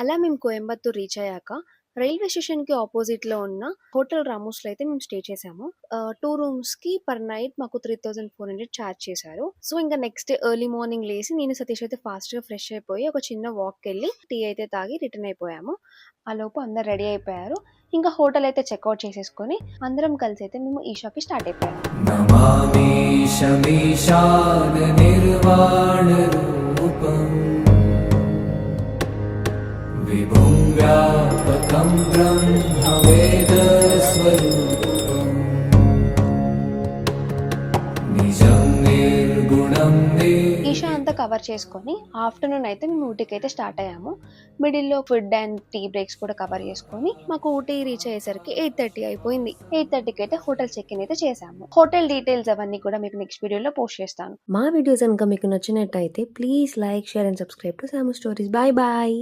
అలా మేము కోయంబత్తూర్ రీచ్ అయ్యాక రైల్వే స్టేషన్‌కి అపోజిట్‌లో ఉన్న హోటల్ రామోస్‌లో అయితే మేము స్టే చేసాము. 2 రూమ్స్‌కి పర్ నైట్ మాకు 3400 చార్జ్ చేశారు. సో, ఇంక నెక్స్ట్ డే ఎర్లీ మార్నింగ్ లేసి నేను, సతీష్ అయితే ఫాస్ట్‌గా ఫ్రెష్ అయిపోయి ఒక చిన్న వాక్‌కెళ్ళి టీ అయితే తాగి రిటర్న్ అయిపోయాము. ఆలోపు అందరూ రెడీ అయిపోయారు. ఇంకా హోటల్ అయితే చెక్‌ఔట్ చేసేసుకొని అందరం కలిసి అయితే మేము ఈషాకి స్టార్ట్ అయిపోయాము. నమామీశమీశాన నిర్వాణరూపం విభుం వ్యాపకం బ్రహ్మవేదస్వరూపం నిజం నిర్గుణం ఈషా అంతా కవర్ చేసుకొని ఆఫ్టర్నూన్ అయితే మేము ఊటీకి అయితే స్టార్ట్ అయ్యాము. మిడిల్‌లో ఫుడ్ అండ్ టీ బ్రేక్స్ కూడా కవర్ చేసుకొని మాకు ఊటీ రీచ్ అయ్యేసరికి 8:30 అయిపోయింది. 8:30కి అయితే హోటల్ చెక్ ఇన్ అయితే చేసాము. హోటల్ డీటెయిల్స్ అవన్నీ కూడా మీకు నెక్స్ట్ వీడియోలో పోస్ట్ చేస్తాను. మా వీడియోస్ కనుక మీకు నచ్చినట్టయితే please like, share and subscribe to Samu stories. Bye bye.